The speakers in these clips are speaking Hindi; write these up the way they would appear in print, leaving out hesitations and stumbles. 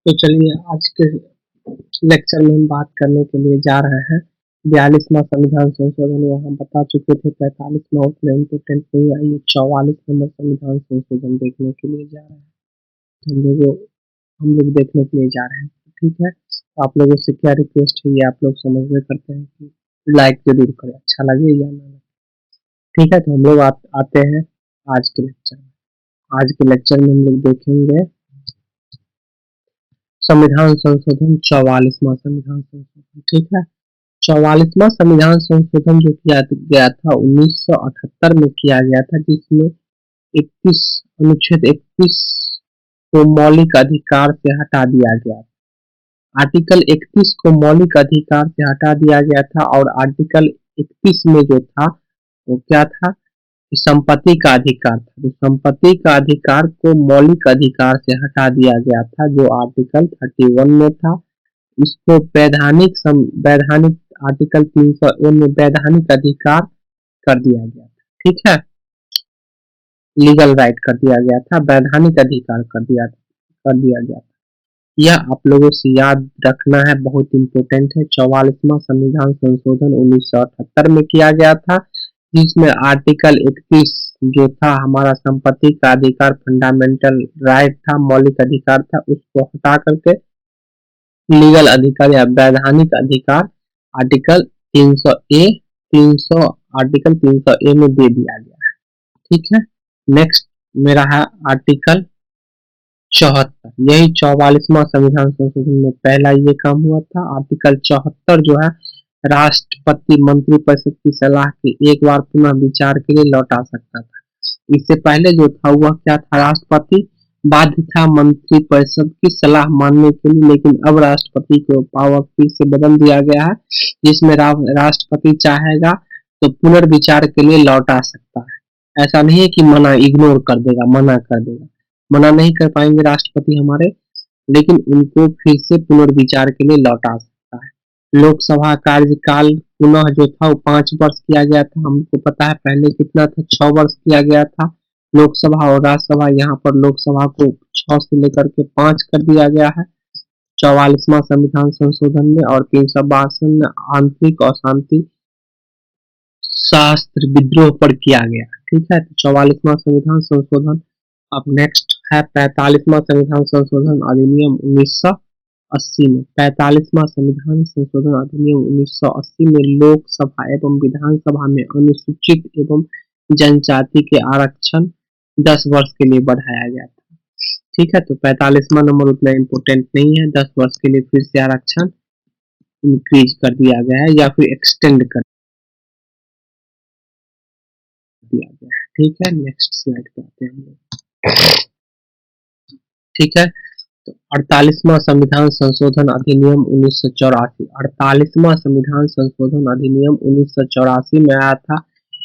तो चलिए आज के लेक्चर में हम बात करने के लिए जा रहे हैं 42वां संविधान संशोधन। वो हम बता चुके थे 45वां उतना इम्पोर्टेंट नहीं है। ये 44 नंबर संविधान संशोधन देखने के लिए जा रहे हैं। हम लोग देखने के लिए जा रहे हैं। ठीक है, तो आप लोगों से क्या रिक्वेस्ट है ये आप लोग समझ में करते हैं कि लाइक जरूर करें, अच्छा लगे या ना लगे। ठीक है, तो हम लोग आते हैं आज के लेक्चर में। आज के लेक्चर में हम लोग देखेंगे संविधान संशोधन 44वां संविधान संशोधन। ठीक है, 44वां संविधान संशोधन जो किया गया था 1978 में किया गया था, जिसमें 31 अनुच्छेद 31 को मौलिक अधिकार से हटा दिया गया। आर्टिकल 31 को मौलिक अधिकार से हटा दिया गया था और आर्टिकल 31 में जो था वो क्या था, संपत्ति का अधिकार था। तो संपत्ति का अधिकार को मौलिक अधिकार से हटा दिया गया था जो आर्टिकल 31 में था। इसको वैधानिक आर्टिकल 300 में वैधानिक अधिकार कर दिया गया था। ठीक है, लीगल राइट कर दिया गया था, वैधानिक अधिकार कर दिया गया था। यह आप लोगों से याद रखना है, बहुत इंपॉर्टेंट है। 44वां संविधान संशोधन 1978 में किया गया था, जिसमें आर्टिकल 31 जो था हमारा संपत्ति का अधिकार, फंडामेंटल राइट था, मौलिक अधिकार था, उसको हटा करके लीगल अधिकार या वैधानिक अधिकार आर्टिकल 300 आर्टिकल 300 में दे दिया गया है। ठीक है, नेक्स्ट मेरा है आर्टिकल 74। यही 44वां संविधान संशोधन में पहला ये काम हुआ था। आर्टिकल 74 जो है राष्ट्रपति मंत्रिपरिषद की सलाह के एक बार पुनः विचार के लिए लौटा सकता था। इससे पहले जो था वह क्या था, राष्ट्रपति बाध्य था मंत्रिपरिषद की सलाह मानने के लिए, लेकिन अब राष्ट्रपति को पावर फिर से बदल दिया गया है, जिसमें राष्ट्रपति चाहेगा तो पुनर्विचार के लिए लौटा सकता है। ऐसा नहीं है कि इग्नोर कर देगा, मना नहीं कर पाएंगे राष्ट्रपति हमारे, लेकिन उनको फिर से पुनर्विचार के लिए लौटा सकता है। लोकसभा कार्यकाल पुनः जो था वो 5 वर्ष किया गया था। हमको पता है पहले कितना था, 6 वर्ष किया गया था लोकसभा और राज्यसभा। यहाँ पर लोकसभा को 6 से लेकर के 5 कर दिया गया है 44वां संविधान संशोधन में। और 362 में आंतरिक और शांति शास्त्र विद्रोह पर किया गया। ठीक है, तो 44वां संविधान संशोधन। अब नेक्स्ट है 45वां संविधान संशोधन अधिनियम 1980 में। 45वां संविधान संशोधन अधिनियम 1980 में लोकसभा एवं विधानसभा में अनुसूचित एवं जनजाति के आरक्षण 10 वर्ष के लिए बढ़ाया गया था। ठीक है, तो 45वां नंबर उतना इम्पोर्टेंट नहीं है। 10 वर्ष के लिए फिर से आरक्षण इंक्रीज कर दिया गया है या फिर एक्सटेंड कर दिया गया है। ठीक है, नेक्स्ट स्लाइड पे आते हैं हम लोग। ठीक है, तो 48वां संविधान संशोधन अधिनियम 1984। 48वां संविधान संशोधन अधिनियम 1984 में आया था।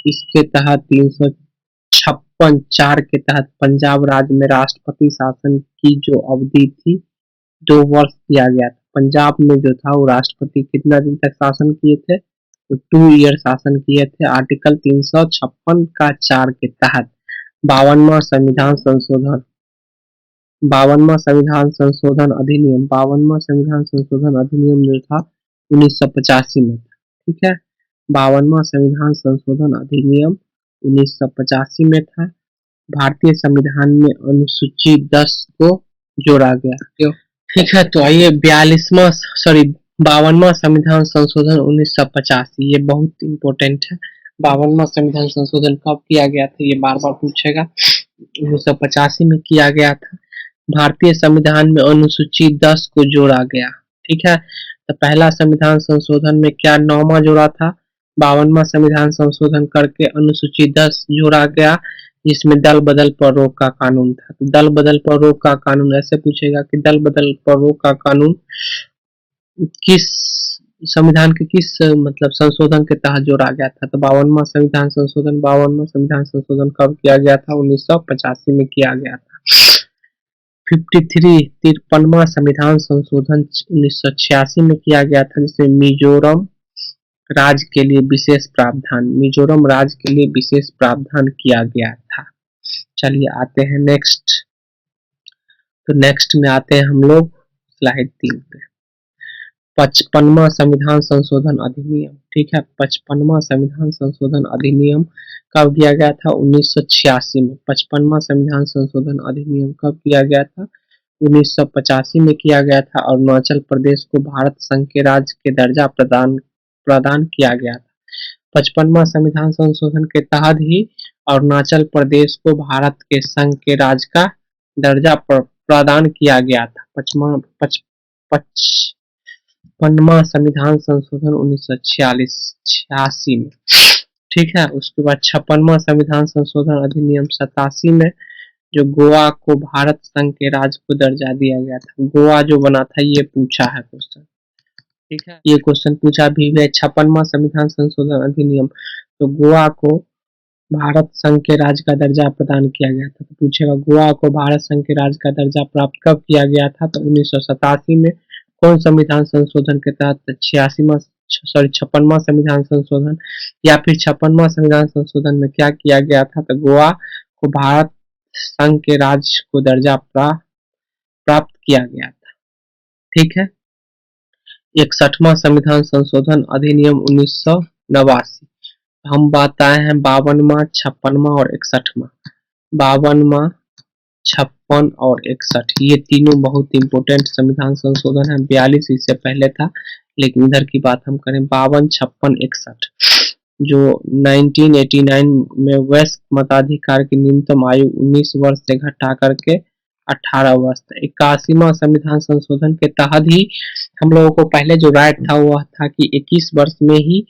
इसके तहत 356(4) के तहत पंजाब राज्य में राष्ट्रपति शासन की जो अवधि थी 2 वर्ष किया गया था। पंजाब में जो था वो राष्ट्रपति कितना दिन तक शासन किए थे, तो 2 ईयर शासन किए थे। आर्टिकल 356 का 4 के तहत 52वां संविधान संशोधन 52वां संविधान संशोधन अधिनियम 52वां संविधान संशोधन अधिनियम जो था 1985 में था। ठीक है, 52वां संविधान संशोधन अधिनियम 1985 में था। भारतीय संविधान में अनुसूची 10 को जोड़ा गया। ठीक है, तो आइए 52वां संविधान संशोधन 1985, ये बहुत इंपॉर्टेंट है। 52वां संविधान संशोधन कब किया गया था ये बार बार पूछेगा। 1985 में किया गया था। भारतीय संविधान में अनुसूची 10 को जोड़ा गया। ठीक है, तो पहला संविधान संशोधन में क्या 9वां जोड़ा था, 52वां संविधान संशोधन करके अनुसूची 10 जोड़ा गया, जिसमें दल बदल पर रोक का कानून था। तो दल बदल पर रोक का कानून ऐसे पूछेगा कि दल बदल पर रोक का कानून किस संविधान के किस मतलब संशोधन के तहत जोड़ा गया था। तो 52वां संविधान संशोधन कब किया गया था, 1985 में किया गया था। 53वां संविधान संशोधन 1986 में किया गया था, जिसमें मिजोरम राज्य के लिए विशेष प्रावधान किया गया था। चलिए आते हैं नेक्स्ट। तो नेक्स्ट में आते हैं हम लोग स्लाइड 3 पे। 55वां संविधान संशोधन अधिनियम, ठीक है। 55वां संविधान संशोधन अधिनियम कब किया गया था? 1986 में। 55वां संविधान संशोधन अधिनियम कब किया गया था? 1985 में किया गया था। और अरुणाचल प्रदेश को भारत संघ के राज्य के दर्जा प्रदान किया गया था। 55वां संविधान संशोधन के तहत ही अरुणाचल प्रदेश को भारत के संघ के राज्य का दर्जा प्रदान किया गया था। 55वां संविधान संशोधन 1986 में, ठीक है। उसके बाद 56वां संविधान संशोधन अधिनियम 87 में, जो गोवा को भारत संघ के राज्य को दर्जा दिया गया था। गोवा जो बना था, ये पूछा है क्वेश्चन, ठीक है। ये क्वेश्चन पूछा भी है। 56वां संविधान संशोधन अधिनियम, तो गोवा को भारत संघ के राज्य का दर्जा प्रदान किया गया था। तो पूछेगा गोवा को भारत संघ के राज्य का दर्जा प्राप्त कब किया गया था? तो 1987 में। कौन संविधान संशोधन के तहत? 56वां संविधान संशोधन या फिर 56वां संविधान संशोधन में क्या किया गया था? तो गोवा को भारत संघ के राज्य को दर्जा प्राप्त किया गया था, ठीक है। 61वां संविधान संशोधन अधिनियम 1989। हम बताए हैं 52वां, 56वां और 61वां। 52वां, 56 और 61, ये तीनों बहुत इंपोर्टेंट संविधान संशोधन है। 42 इससे पहले था, लेकिन इधर की बात हम करें 52, 56, 61, जो 1989 में वयस्क मताधिकार की न्यूनतम आयु 19 वर्ष से घटा करके 18 वर्ष। 81वां संविधान संशोधन के तहत ही हम लोगों को पहले जो राइट था वह था कि 21 वर्ष में ही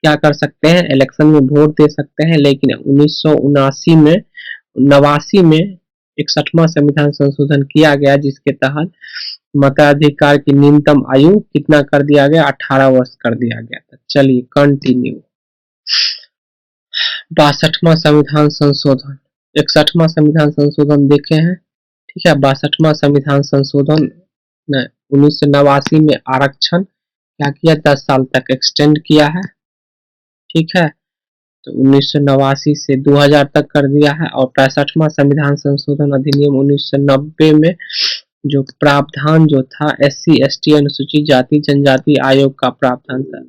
क्या कर सकते हैं? इलेक्शन में वोट दे सकते हैं। लेकिन 1989 में 61वां संविधान संशोधन किया गया, जिसके तहत मताधिकार की न्यूनतम आयु कितना कर दिया गया? 18 वर्ष कर दिया गया था। चलिए कंटिन्यू। 62वां संविधान संशोधन, 61वां संविधान संशोधन देखे हैं, ठीक है। 62वां संविधान संशोधन 1989 में आरक्षण क्या किया? 10 साल तक एक्सटेंड किया है, ठीक है। तो 1989 से 2000 तक कर दिया है। और 65वां संविधान संशोधन अधिनियम 1990 में जो प्रावधान जो था SC ST अनुसूचित जाति जनजाति आयोग का प्रावधान था।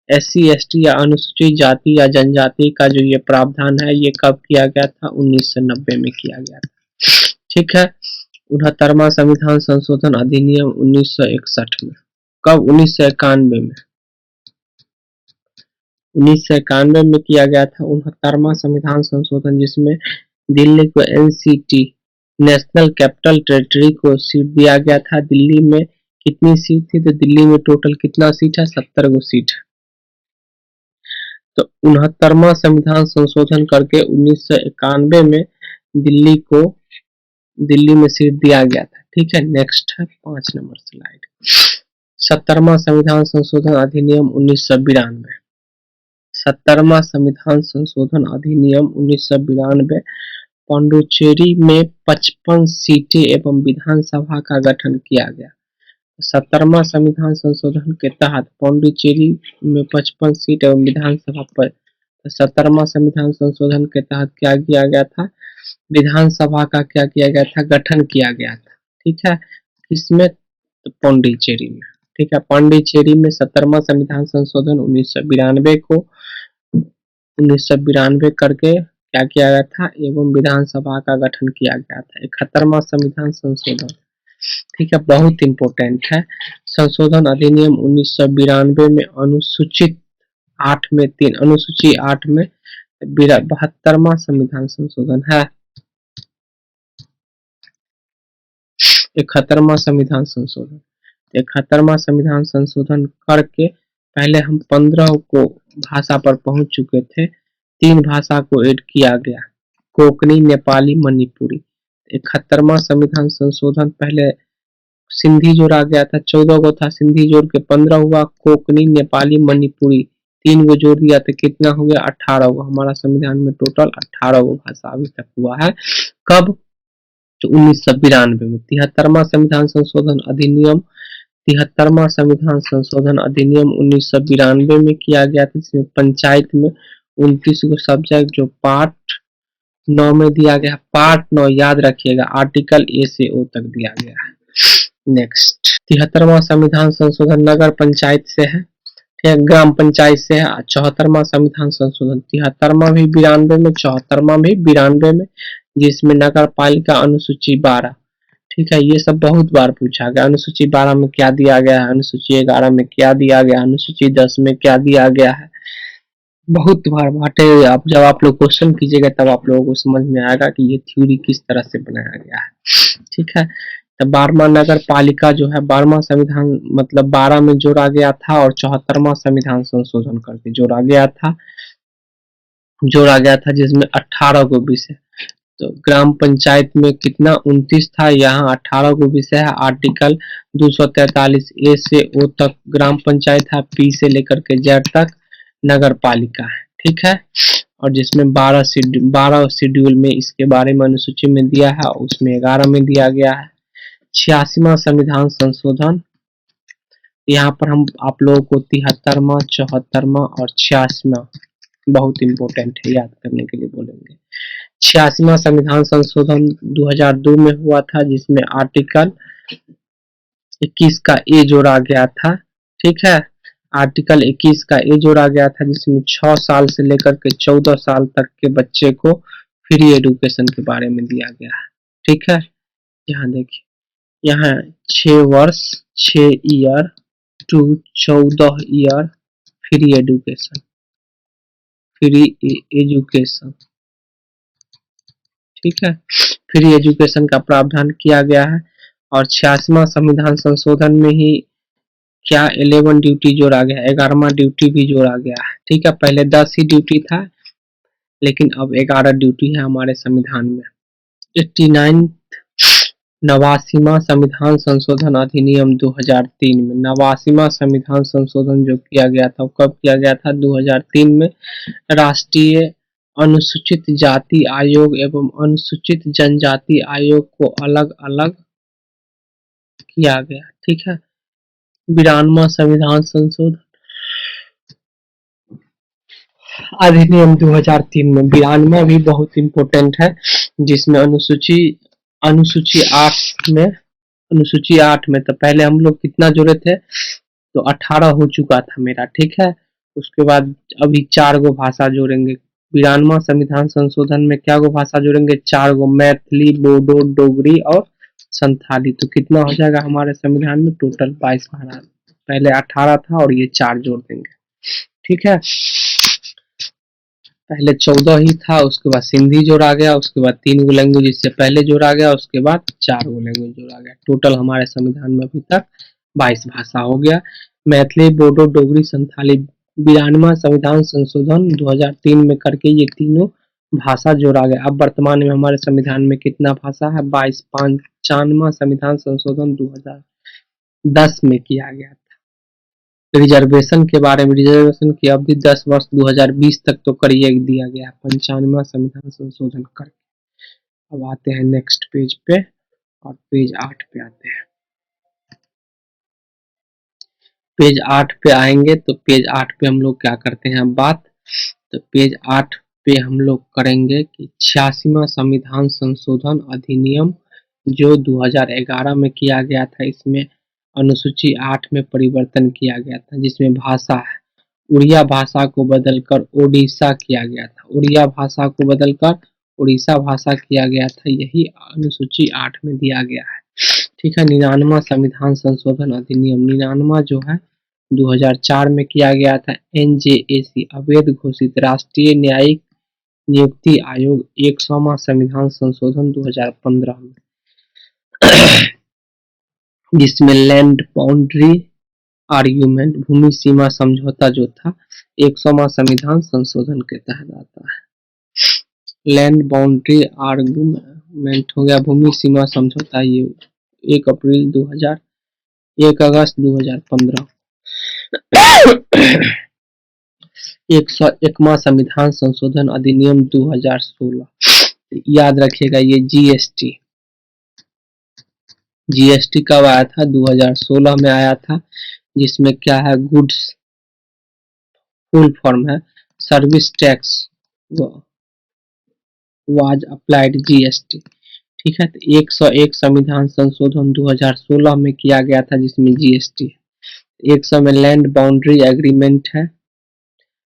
SC ST या अनुसूचित जाति या जनजाति का जो ये प्रावधान है, ये कब किया गया था? 1990 में किया गया था, ठीक है। 69वां संविधान संशोधन अधिनियम 1961 में। कब? 1991 में। 1991 में किया गया था 69वां संविधान संशोधन, जिसमें दिल्ली को NCT नेशनल कैपिटल टेरिटरी को सीट दिया गया था। दिल्ली में कितनी सीट थी? तो दिल्ली में टोटल कितना सीट है? 70 गो सीट है। तो 69वां संविधान संशोधन करके 1991 में दिल्ली में सीट दिया गया था, ठीक है। नेक्स्ट है 5 नंबर स्लाइड। 70वां संविधान संशोधन अधिनियम 1992। 70वां संविधान संशोधन अधिनियम 1992। पांडुचेरी में 55 सीटें एवं विधानसभा का गठन किया गया। 70वां संविधान संशोधन के तहत पांडुचेरी में 55 सीट एवं विधानसभा पर। 70वां संविधान संशोधन के तहत क्या किया गया था? विधानसभा का क्या किया गया था? गठन किया गया था, ठीक है। किसमें? तो पांडिचेरी में, ठीक है। पांडिचेरी में 70वां संविधान संशोधन 1992 करके क्या किया गया था? एवं विधानसभा का गठन किया गया था। 71वां संविधान संशोधन, ठीक है, बहुत इंपोर्टेंट है। संशोधन अधिनियम 1992 में अनुसूची 8 में 72वां संविधान संशोधन है। 71वां संविधान संशोधन। 71वां संविधान संशोधन करके पहले हम 15 को भाषा पर पहुंच चुके थे। 3 भाषा को ऐड किया गया, कोंकणी, नेपाली, मणिपुरी। 71वां संविधान संशोधन पहले सिंधी जोड़ा गया था, 14 को था, सिंधी जोड़ के 15 हुआ। कोंकणी, नेपाली, मणिपुरी 3 को जोड़ दिया तो कितना हो गया? 18 को। हमारा संविधान में टोटल 18 को भाषा अभी तक हुआ है। कब? तो 1992 में। 73वां संविधान संशोधन अधिनियम 73वां संविधान संशोधन अधिनियम 1992 में किया गया था, जिसमें पंचायत में 29 को सब्जेक्ट जो पार्ट 9 में दिया गया। पार्ट 9 याद रखिएगा, आर्टिकल A से O तक दिया गया है। नेक्स्ट 73वां संविधान संशोधन नगर पंचायत से है, ठीक है, ग्राम पंचायत से है। 74वां संविधान संशोधन 73वां भी 92 में, 74वां भी 92 में, जिसमें नगर पालिका अनुसूची 12, ठीक है, ये सब बहुत बार पूछा गया। अनुसूची 12 में क्या दिया गया है, अनुसूची 11 में क्या दिया गया, अनुसूची 10 में क्या दिया गया है, बहुत बार बांटे। आप जब आप लोग क्वेश्चन कीजिएगा तब आप लोगों को समझ में आएगा कि ये थ्योरी किस तरह से बनाया गया है, ठीक है। तो 12वां नगर पालिका जो है 12वां संविधान मतलब 12 में जोड़ा गया था और 74वां संविधान संशोधन करके जोड़ा गया था जिसमें 18 को विषय। तो ग्राम पंचायत में कितना 29 था, यहाँ 18 को विषय है। आर्टिकल 243 ए से ओ तक ग्राम पंचायत है, पी से लेकर के जेड तक नगर पालिका है, ठीक है। और जिसमें 12 शेड्यूल में इसके बारे में अनुसूची में दिया है, उसमें 11 में दिया गया है। 86वां संविधान संशोधन, यहाँ पर हम आप लोगों को 73वां, 74वां और 86वां बहुत इंपॉर्टेंट है, याद करने के लिए बोलेंगे। 86वां संविधान संशोधन 2002 में हुआ था, जिसमें आर्टिकल 21 का ए जोड़ा गया था, ठीक है। आर्टिकल 21 का ए जोड़ा गया था, जिसमें 6 साल से लेकर के 14 साल तक के बच्चे को फ्री एजुकेशन के बारे में दिया गया है, ठीक है। यहाँ देखिए, यहाँ 6 वर्ष 6 year to 14 year free education, ठीक है, फ्री एजुकेशन का प्रावधान किया गया है। और 86वां संविधान संशोधन में ही क्या 11 ड्यूटी जोड़ा गया है, 11वां ड्यूटी भी जोड़ा गया है, ठीक है। पहले 10 ही ड्यूटी था, लेकिन अब 11 ड्यूटी है हमारे संविधान में। 89 89वां संविधान संशोधन अधिनियम 2003 में, 89वां संविधान संशोधन जो किया गया था, कब किया गया था, 2003 में। राष्ट्रीय अनुसूचित जाति आयोग एवं अनुसूचित जनजाति आयोग को अलग अलग किया गया, ठीक है। 92वां संविधान संशोधन अधिनियम 2003 में, 92वां भी बहुत इंपॉर्टेंट है, जिसमें अनुसूची 8 में तो पहले हम लोग कितना जोड़े थे, तो 18 हो चुका था मेरा, ठीक है। उसके बाद अभी 4 गो भाषा जोड़ेंगे। 92वां संविधान संशोधन में क्या गो भाषा जोड़ेंगे, 4 गो, मैथिली, बोडो, डोगरी और संथाली। तो कितना हो जाएगा हमारे संविधान में, टोटल 22 भाषा। पहले 18 था और ये 4 जोड़ देंगे, ठीक है। पहले 14 ही था, उसके बाद सिंधी जोड़ा गया, उसके बाद 3 गो लैंग्वेज इससे पहले जोड़ा गया, उसके बाद 4 गो लैंग्वेज जोड़ा गया। टोटल हमारे संविधान में अभी तक 22 भाषा हो गया। मैथिली, बोडो, डोगरी, संथाली 92वां संविधान संशोधन 2003 में करके ये तीनों भाषा जोड़ा गया। अब वर्तमान में हमारे संविधान में कितना भाषा है, 22। 95वां संविधान संशोधन 2010 में किया गया। रिजर्वेशन के बारे में, रिजर्वेशन की अवधि 10 वर्ष 2020 तक तो कर दिया गया। 95वां संविधान संशोधन करके अब आते हैं नेक्स्ट पेज पे, और पेज 8 पे आते हैं। पेज 8 पे आएंगे तो पेज 8 पे हम लोग क्या करते हैं बात, तो पेज 8 पे हम लोग करेंगे कि 86वां संविधान संशोधन अधिनियम जो 2011 में किया गया था, इसमें अनुसूची 8 में परिवर्तन किया गया था, जिसमें भाषा है, उड़िया भाषा को बदलकर ओडिशा किया गया था, उड़िया भाषा को बदलकर उड़ीसा भाषा किया गया था, यही अनुसूची 8 में दिया गया है, ठीक है। 99वां संविधान संशोधन अधिनियम 99वां जो है 2004 में किया गया था। NJAC अवैध घोषित राष्ट्रीय न्यायिक नियुक्ति आयोग 100वां संविधान संशोधन 2015 में, जिसमें लैंड बाउंड्री आर्ग्यूमेंट भूमि सीमा समझौता जो था 100वां संविधान संशोधन के तहत आता है। लैंड बाउंड्री आर्ग्यूमेंट हो गया, भूमि सीमा समझौता ये 1 अगस्त 2015। 101वां संविधान संशोधन अधिनियम 2016, याद रखिएगा ये जीएसटी कब आया था, 2016 में आया था, जिसमें क्या है, गुड्स फुल फॉर्म है service tax was applied GST, ठीक है, तो 101 संविधान संशोधन 2016 में किया गया था जिसमें जीएसटी है। 100 में लैंड बाउंड्री एग्रीमेंट है,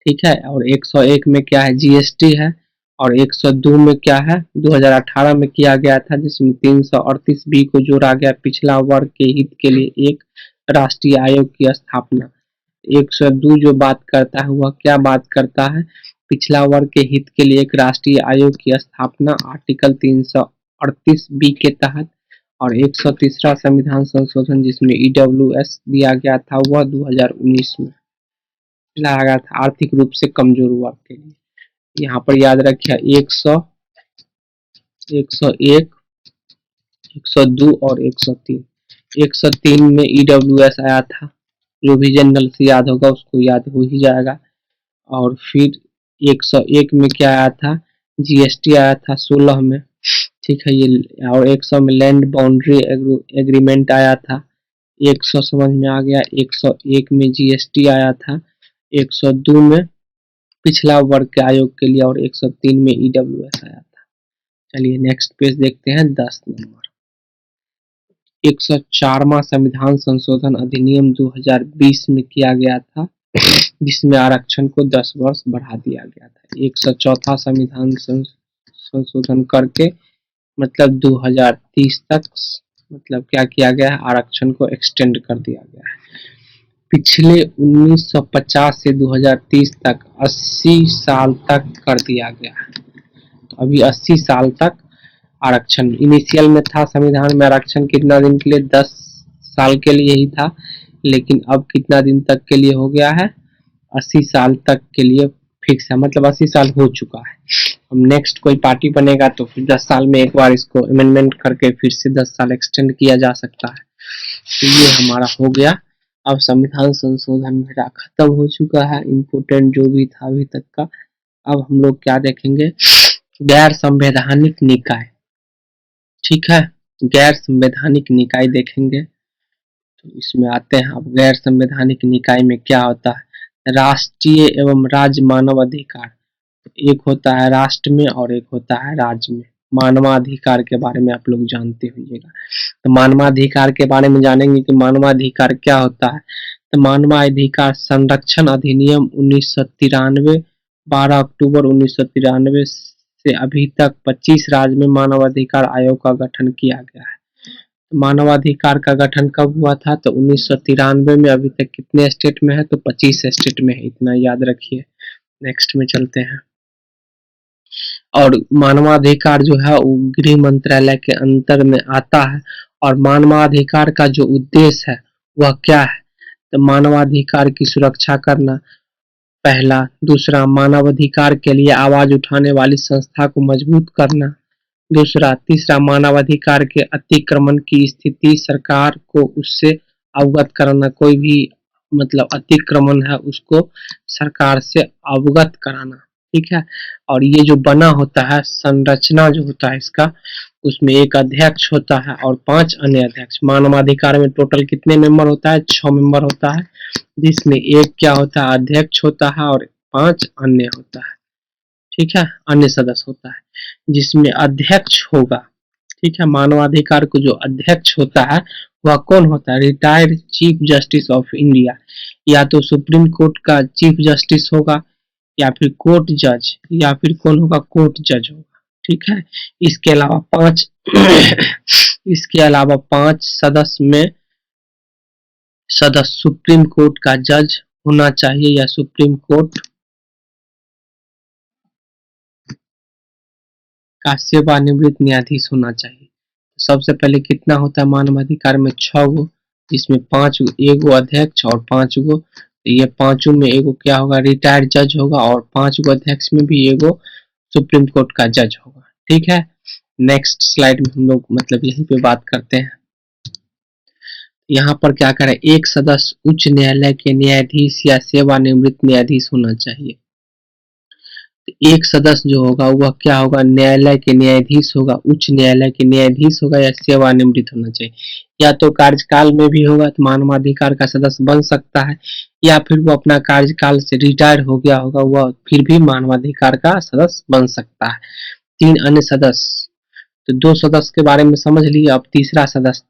ठीक है, और 101 में क्या है, जीएसटी है, और 102 में क्या है, 2018 में किया गया था जिसमें 338 बी को जोड़ा गया, पिछड़ा वर्ग के हित के लिए एक राष्ट्रीय आयोग की स्थापना। 102 जो बात करता है वह क्या बात करता है, पिछड़ा वर्ग के हित के लिए एक राष्ट्रीय आयोग की स्थापना आर्टिकल 338 बी के तहत, और 103 संविधान संशोधन जिसमें ईडब्ल्यूएस दिया गया था वह 2019 में लाया गया था, आर्थिक रूप से कमजोर वर्ग के लिए। यहाँ पर याद रखिए 100, 101, 102 और 103। 103 में ईडब्ल्यूएस आया था, जो भी जनरल से याद होगा उसको याद हो ही जाएगा। और फिर 101 में क्या आया था, जीएसटी आया था 16 में, ठीक है ये, और 100 में लैंड बाउंड्री एग्रीमेंट आया था, 100 समझ में आ गया। 101 में जीएसटी आया था, 102 में पिछला वर्ग के आयोग के लिए, और 103 में ईडब्ल्यूएस आया था। चलिए नेक्स्ट पेज देखते हैं, 10 नंबर। 104वां संविधान संशोधन अधिनियम 2020 में किया गया था जिसमें आरक्षण को 10 वर्ष बढ़ा दिया गया था। 104वां संविधान संशोधन करके मतलब 2030 तक मतलब क्या किया गया है, आरक्षण को एक्सटेंड कर दिया गया है। पिछले 1950 से 2030 तक 80 साल तक कर दिया गया है। तो अभी 80 साल तक आरक्षण इनिशियल में था, संविधान में आरक्षण कितना दिन के लिए, 10 साल के लिए ही था, लेकिन अब कितना दिन तक के लिए हो गया है, 80 साल तक के लिए फिक्स है, मतलब 80 साल हो चुका है। अब नेक्स्ट कोई पार्टी बनेगा तो फिर 10 साल में एक बार इसको अमेंडमेंट करके फिर से 10 साल एक्सटेंड किया जा सकता है। तो ये हमारा हो गया। अब संविधान संशोधन मेरा खत्म हो चुका है, इम्पोर्टेंट जो भी था अभी तक का। अब हम लोग क्या देखेंगे, गैर संवैधानिक निकाय, ठीक है, गैर संवैधानिक निकाय देखेंगे। तो इसमें आते हैं, अब गैर संवैधानिक निकाय में क्या होता है, राष्ट्रीय एवं राज्य मानव अधिकार, एक होता है राष्ट्र में और एक होता है राज्य में। मानवाधिकार के बारे में आप लोग जानते होइएगा, तो मानवाधिकार के बारे में जानेंगे कि मानवाधिकार क्या होता है। तो मानवाधिकार संरक्षण अधिनियम 1993, 12 अक्टूबर 1993 से अभी तक 25 राज्य में मानवाधिकार आयोग का गठन किया गया है। मानवाधिकार का गठन कब हुआ था, तो 1993 में। अभी तक कितने स्टेट में है, तो 25 स्टेट में है, इतना याद रखिए। नेक्स्ट में चलते हैं। और मानवाधिकार जो है वो गृह मंत्रालय के अंतर में आता है। और मानवाधिकार का जो उद्देश्य है वह क्या है, तो मानवाधिकार की सुरक्षा करना पहला, दूसरा मानवाधिकार के लिए आवाज उठाने वाली संस्था को मजबूत करना, दूसरा, तीसरा मानवाधिकार के अतिक्रमण की स्थिति सरकार को उससे अवगत कराना, कोई भी मतलब अतिक्रमण है उसको सरकार से अवगत कराना, ठीक है। और ये जो बना होता है, संरचना जो होता है इसका, उसमें एक अध्यक्ष होता है और 5 अन्य अध्यक्ष। मानवाधिकार में टोटल कितने मेंबर होता है, 6 मेंबर होता है, जिसमें एक क्या होता है, अध्यक्ष होता है और 5 अन्य होता है, ठीक है, अन्य सदस्य होता है। जिसमें अध्यक्ष होगा, ठीक है, मानवाधिकार को जो अध्यक्ष होता है वह कौन होता है, retired chief justice of India, या तो सुप्रीम कोर्ट का चीफ जस्टिस होगा, या फिर कोर्ट जज, या फिर कौन होगा, कोर्ट जज होगा, ठीक है। इसके अलावा 5 इसके अलावा 5 सदस्य में सदस्य सुप्रीम कोर्ट का जज होना चाहिए, या सुप्रीम कोर्ट का सेवानिवृत्त न्यायाधीश होना चाहिए। सबसे पहले कितना होता है मानवाधिकार में, 6 गो, जिसमें 5 एगो अध्यक्ष और 5 गो, ये पांचों में एगो क्या होगा, रिटायर्ड जज होगा, और 5 गो अध्यक्ष में भी एगो सुप्रीम कोर्ट का जज होगा, ठीक है। नेक्स्ट स्लाइड में हम लोग मतलब यहीं पे बात करते हैं। यहाँ पर क्या करें, एक सदस्य उच्च न्यायालय के न्यायाधीश या सेवानिवृत्त न्यायाधीश होना चाहिए। एक सदस्य जो होगा वह क्या होगा, न्यायालय के न्यायाधीश होगा, उच्च न्यायालय के न्यायाधीश होगा, या सेवानिवृत्त होना चाहिए। या तो कार्यकाल में भी होगा तो मानवाधिकार का सदस्य बन सकता है, या फिर वो अपना कार्यकाल से रिटायर हो गया होगा, वह फिर भी मानवाधिकार का सदस्य बन सकता है। 3 अन्य सदस्य, तो 2 सदस्य के बारे में समझ लिए। अब तीसरा सदस्य,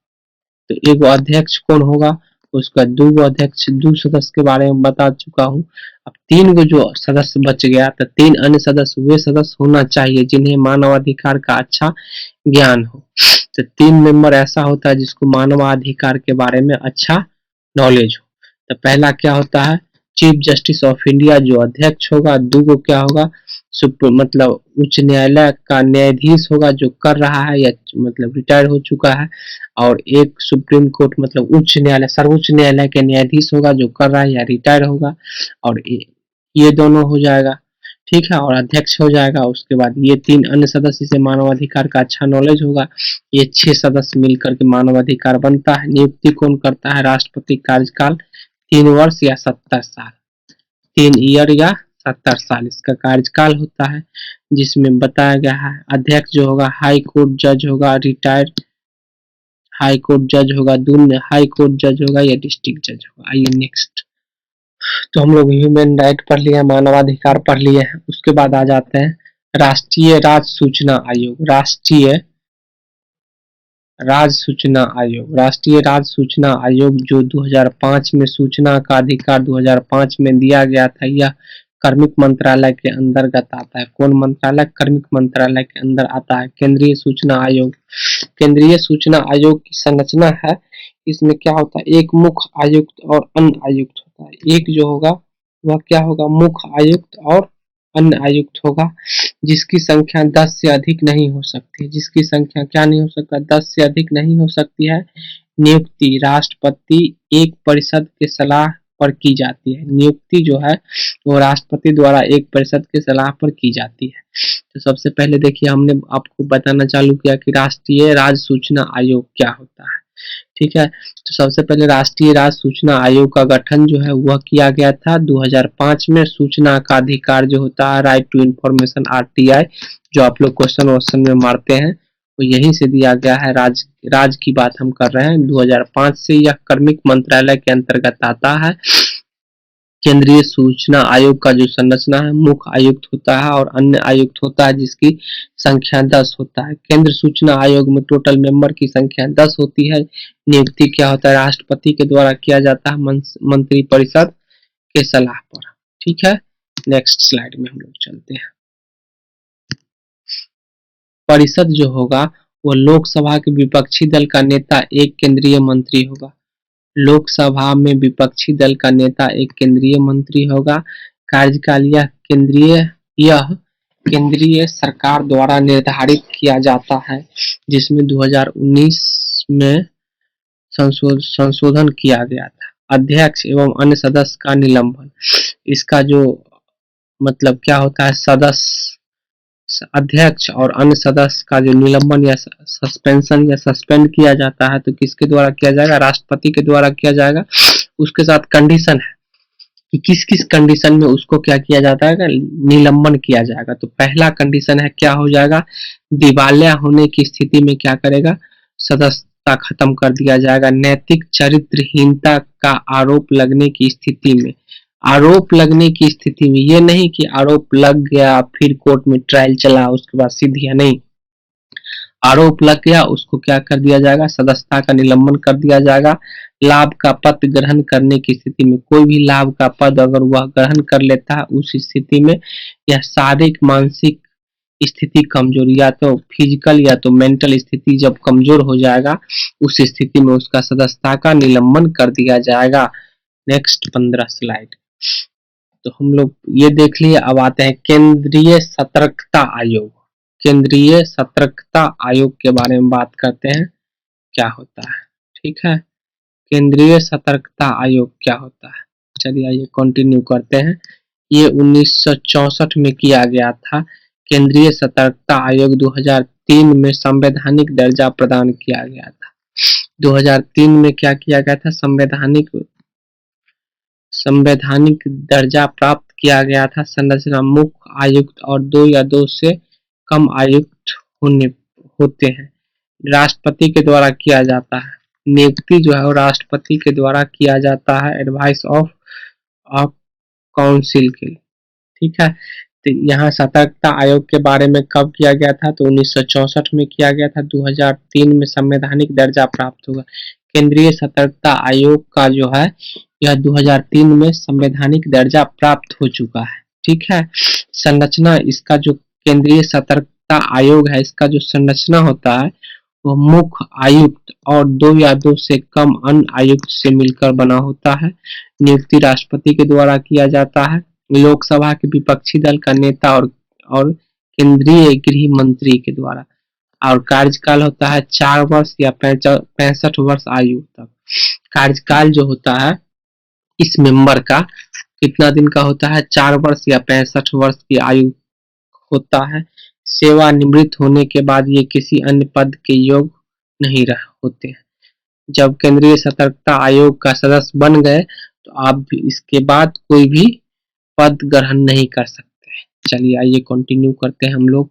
तो एक अध्यक्ष कौन होगा, उसका 2 अध्यक्ष, 2 सदस्य के बारे में बता चुका हूँ। अब 3 को जो सदस्य बच गया, तो 3 अन्य सदस्य वे सदस्य होना चाहिए जिन्हें मानवाधिकार का अच्छा ज्ञान हो। तो 3 मेंबर ऐसा होता है जिसको मानवाधिकार के बारे में अच्छा नॉलेज हो। तो पहला क्या होता है, चीफ जस्टिस ऑफ इंडिया जो अध्यक्ष होगा। 2 को क्या होगा, मतलब उच्च न्यायालय का न्यायाधीश होगा जो कर रहा है या मतलब रिटायर हो चुका है। और एक सुप्रीम कोर्ट मतलब उच्च न्यायालय, सर्वोच्च न्यायालय के न्यायाधीश होगा जो कर रहा है या रिटायर होगा। और ये दोनों हो जाएगा, ठीक है, और अध्यक्ष हो जाएगा। उसके बाद ये 3 अन्य सदस्य से मानवाधिकार का अच्छा नॉलेज होगा। ये 6 सदस्य मिलकर के मानवाधिकार बनता है। नियुक्ति कौन करता है, राष्ट्रपति। कार्यकाल 3 वर्ष या 70 साल, 3 ईयर या 70 साल इसका कार्यकाल होता है, जिसमें बताया गया है। अध्यक्ष जो होगा हाई कोर्ट जज होगा, रिटायर्ड हाई कोर्ट जज होगा, दून हाई कोर्ट जज होगा या डिस्ट्रिक्ट जज होगा। आइए नेक्स्ट, तो हम लोग ह्यूमन राइट पढ़ लिए, मानवाधिकार पढ़ लिए हैं। उसके बाद आ जाते हैं राष्ट्रीय राज सूचना आयोग। राष्ट्रीय राज सूचना आयोग जो 2005 में सूचना का अधिकार 2005 में दिया गया था, यह कार्मिक मंत्रालय के अंतर्गत आता है। कौन मंत्रालय, कार्मिक मंत्रालय के अंदर आता है। केंद्रीय सूचना आयोग, केंद्रीय सूचना आयोग की संरचना है, इसमें क्या होता है, एक मुख्य आयुक्त और अन्य आयुक्त होता है। एक जो होगा वह क्या होगा, मुख्य आयुक्त और अन्य आयुक्त होगा, जिसकी संख्या 10 से अधिक नहीं हो सकती। जिसकी संख्या क्या नहीं हो सकता, 10 से अधिक नहीं हो सकती है। नियुक्ति राष्ट्रपति एक परिषद के सलाह पर की जाती है। नियुक्ति जो है वो राष्ट्रपति द्वारा एक परिषद के सलाह पर की जाती है। तो सबसे पहले देखिए, हमने आपको बताना चालू किया कि राष्ट्रीय राज सूचना आयोग क्या होता है, ठीक है। तो सबसे पहले राष्ट्रीय राज सूचना आयोग का गठन जो है वह किया गया था 2005 में। सूचना का अधिकार जो होता है, राइट टू इंफॉर्मेशन, आरटीआई, जो आप लोग क्वेश्चन में मारते हैं, वो यहीं से दिया गया है। राज की बात हम कर रहे हैं 2005 से। यह कार्मिक मंत्रालय के अंतर्गत आता है। केंद्रीय सूचना आयोग का जो संरचना है, मुख्य आयुक्त होता है और अन्य आयुक्त होता है, जिसकी संख्या 10 होता है। केंद्र सूचना आयोग में टोटल मेंबर की संख्या 10 होती है। नियुक्ति क्या होता है, राष्ट्रपति के द्वारा किया जाता है मंत्री परिषद के सलाह पर, ठीक है। नेक्स्ट स्लाइड में हम लोग चलते हैं। परिषद जो होगा वो लोकसभा के विपक्षी दल का नेता एक केंद्रीय मंत्री होगा। लोकसभा में विपक्षी दल का नेता एक केंद्रीय मंत्री होगा। कार्यकाल यह केंद्रीय सरकार द्वारा निर्धारित किया जाता है, जिसमें 2019 में संशोधन किया गया था। अध्यक्ष एवं अन्य सदस्य का निलंबन, इसका जो मतलब क्या होता है, सदस्य, अध्यक्ष और अन्य सदस्य का जो निलंबन या सस्पेंशन या सस्पेंड किया जाता है, तो किसके द्वारा किया जाएगा, राष्ट्रपति के द्वारा किया जाएगा। उसके साथ कंडीशन है कि किस किस कंडीशन में उसको क्या किया जाता है, निलंबन किया जाएगा। तो पहला कंडीशन है, क्या हो जाएगा, दिवालिया होने की स्थिति में क्या करेगा, सदस्यता खत्म कर दिया जाएगा। नैतिक चरित्रहीनता का आरोप लगने की स्थिति में, आरोप लगने की स्थिति में, ये नहीं कि आरोप लग गया फिर कोर्ट में ट्रायल चला उसके बाद सीध दिया, नहीं, आरोप लग गया उसको क्या कर दिया जाएगा, सदस्यता का निलंबन कर दिया जाएगा। लाभ का पद ग्रहण करने की स्थिति में, कोई भी लाभ का पद अगर वह ग्रहण कर लेता है उस स्थिति में, यह शारीरिक मानसिक स्थिति कमजोर, या तो फिजिकल या तो मेंटल स्थिति जब कमजोर हो जाएगा, उस स्थिति में उसका सदस्यता का निलंबन कर दिया जाएगा। Next 15 slide. तो हम लोग ये देख लिए। अब आते हैं केंद्रीय सतर्कता आयोग। केंद्रीय सतर्कता आयोग के बारे में बात करते हैं, क्या होता है, ठीक है। केंद्रीय सतर्कता आयोग क्या होता है, चलिए आइए कंटिन्यू करते हैं। ये 1964 में किया गया था। केंद्रीय सतर्कता आयोग 2003 में संवैधानिक दर्जा प्रदान किया गया था। 2003 में क्या किया गया था, संवैधानिक दर्जा प्राप्त किया गया था। संरचना, मुख्य आयुक्त और 2 या 2 से कम आयुक्त होते हैं। राष्ट्रपति के द्वारा किया जाता है। नियुक्ति जो है वो राष्ट्रपति के द्वारा किया जाता है, एडवाइस ऑफ काउंसिल के, ठीक है। तो यहाँ सतर्कता आयोग के बारे में कब किया गया था, तो 1964 में किया गया था। 2003 में संवैधानिक दर्जा प्राप्त हुआ। केंद्रीय सतर्कता आयोग का जो है यह 2003 में संवैधानिक दर्जा प्राप्त हो चुका है। ठीक है, संरचना इसका जो केंद्रीय सतर्कता आयोग है, इसका जो संरचना होता है वो मुख्य आयुक्त और 2 या 2 से कम अन्य आयुक्त से मिलकर बना होता है। नियुक्ति राष्ट्रपति के द्वारा किया जाता है। लोकसभा के विपक्षी दल का नेता और केंद्रीय गृह मंत्री के द्वारा, और कार्यकाल होता है 4 वर्ष या 65 वर्ष आयु तक। कार्यकाल जो होता है इस मेंबर का कितना दिन का होता है, 4 वर्ष या 65 वर्ष की आयु होता है। सेवानिवृत्त होने के बाद ये किसी अन्य पद के योग्य नहीं रह होते हैं। जब केंद्रीय सतर्कता आयोग का सदस्य बन गए तो आप भी इसके बाद कोई भी पद ग्रहण नहीं कर सकते। चलिए आइए कंटिन्यू करते हैं हम लोग।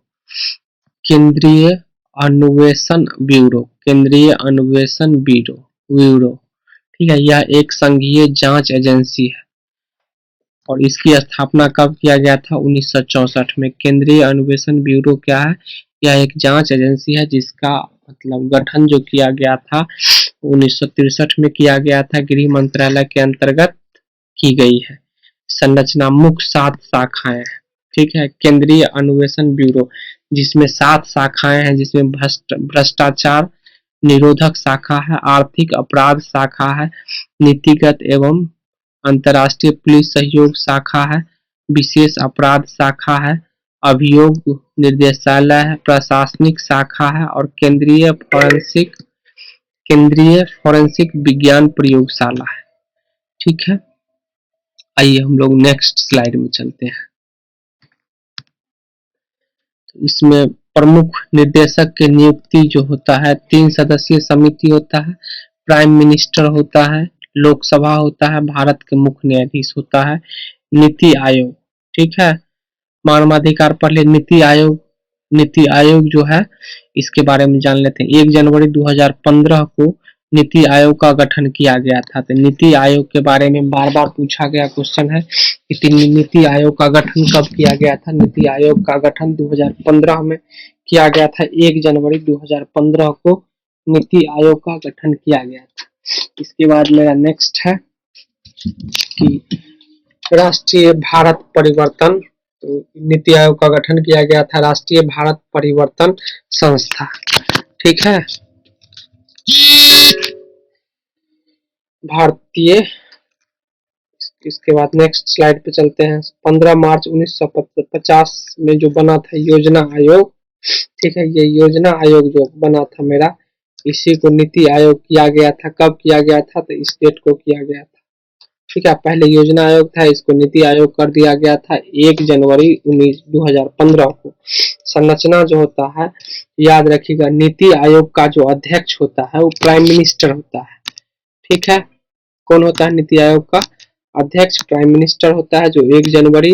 केंद्रीय अन्वेषण ब्यूरो, केंद्रीय अन्वेषण ब्यूरो, ठीक है, यह एक संघीय जांच एजेंसी है और इसकी स्थापना कब किया गया था, 1964 में। केंद्रीय अन्वेषण ब्यूरो क्या है, यह एक जांच एजेंसी है जिसका मतलब गठन जो किया गया था 1963 में किया गया था, गृह मंत्रालय के अंतर्गत की गई है। संरचना मुख्य 7 शाखाएं हैं। ठीक है, केंद्रीय अन्वेषण ब्यूरो जिसमें 7 शाखाएं हैं, जिसमें भ्रष्टाचार निरोधक शाखा है, आर्थिक अपराध शाखा है, नीतिगत एवं अंतर्राष्ट्रीय पुलिस सहयोग शाखा है, विशेष अपराध शाखा है, अभियोग निर्देशालय है, प्रशासनिक शाखा है और केंद्रीय फोरेंसिक विज्ञान प्रयोगशाला है। ठीक है, आइए हम लोग नेक्स्ट स्लाइड में चलते हैं। इसमें प्रमुख निदेशक की नियुक्ति जो होता है 3 सदस्यीय समिति होता है, प्राइम मिनिस्टर होता है, लोकसभा होता है, भारत के मुख्य न्यायाधीश होता है, नीति आयोग। ठीक है, मानवाधिकार पहले नीति आयोग जो है इसके बारे में जान लेते हैं। 1 जनवरी 2015 को नीति आयोग का गठन किया गया था। तो नीति आयोग के बारे में बार बार पूछा गया क्वेश्चन है कि नीति आयोग का गठन कब किया गया था। नीति आयोग का गठन 2015 में किया गया था। 1 जनवरी 2015 को नीति आयोग का गठन किया गया था। इसके बाद मेरा नेक्स्ट है कि राष्ट्रीय भारत परिवर्तन, तो नीति आयोग का गठन किया गया था राष्ट्रीय भारत परिवर्तन संस्था। ठीक है, भारतीय, इसके बाद नेक्स्ट स्लाइड पे चलते हैं। 15 मार्च 1950 में जो बना था योजना आयोग, ठीक है, ये योजना आयोग जो बना था मेरा, इसी को नीति आयोग किया गया था। कब किया गया था, तो इस डेट को किया गया था। ठीक है, पहले योजना आयोग था, इसको नीति आयोग कर दिया गया था 1 जनवरी 2015 को। संरचना जो होता है याद रखिएगा, नीति आयोग का जो अध्यक्ष होता है वो प्राइम मिनिस्टर होता है। ठीक है, कौन होता है नीति आयोग का अध्यक्ष, प्राइम मिनिस्टर होता है, जो 1 जनवरी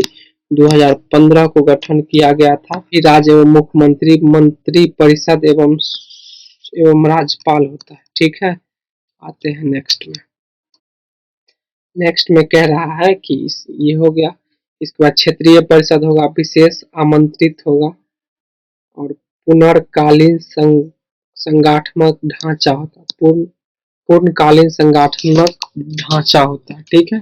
2015 को गठन किया गया था। फिर राज्य एवं मुख्यमंत्री, मंत्री परिषद एवं राज्यपाल होता है। ठीक है, आते हैं नेक्स्ट में। नेक्स्ट में कह रहा है कि ये हो गया, इसके बाद क्षेत्रीय परिषद होगा, विशेष आमंत्रित होगा और पुनर्कालीन संगठनात्मक ढांचा होता है, पूर्णकालीन संगठनात्मक ढांचा होता है। ठीक है,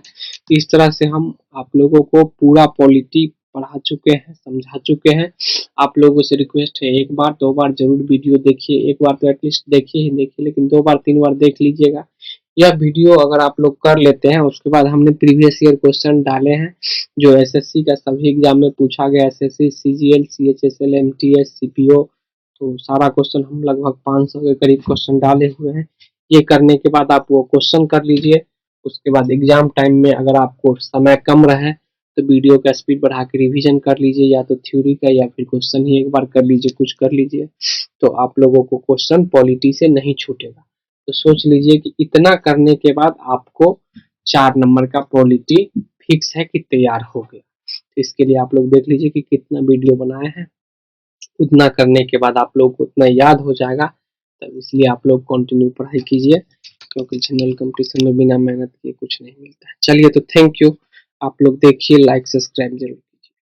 इस तरह से हम आप लोगों को पूरा पॉलिटी पढ़ा चुके हैं, समझा चुके हैं। आप लोगों से रिक्वेस्ट है 1 बार 2 बार जरूर वीडियो देखिए। 1 बार तो एटलीस्ट देखिए ही देखिए, लेकिन 2 बार 3 बार देख लीजिएगा। यह वीडियो अगर आप लोग कर लेते हैं, उसके बाद हमने प्रीवियस ईयर क्वेश्चन डाले हैं जो एसएससी का सभी एग्जाम में पूछा गया, SSC, CGL, CHSL, MTS, CPO, तो सारा क्वेश्चन हम लगभग 500 के करीब क्वेश्चन डाले हुए हैं। ये करने के बाद आप वो क्वेश्चन कर लीजिए। उसके बाद एग्जाम टाइम में अगर आपको समय कम रहे तो वीडियो का स्पीड बढ़ा के रिवीजन कर लीजिए, या तो थ्योरी का या फिर क्वेश्चन ही एक बार कर लीजिए, कुछ कर लीजिए, तो आप लोगों को क्वेश्चन पॉलिटी से नहीं छूटेगा। तो सोच लीजिए कि इतना करने के बाद आपको 4 नंबर का पॉलिटी फिक्स है कि तैयार हो गया। तो इसके लिए आप लोग देख लीजिए कि कितना वीडियो बनाए हैं, उतना करने के बाद आप लोग को उतना याद हो जाएगा। तब इसलिए आप लोग कंटिन्यू पढ़ाई कीजिए, क्योंकि जनरल कंपटीशन में बिना मेहनत किए कुछ नहीं मिलता है। चलिए, तो थैंक यू। आप लोग देखिए, लाइक सब्सक्राइब जरूर।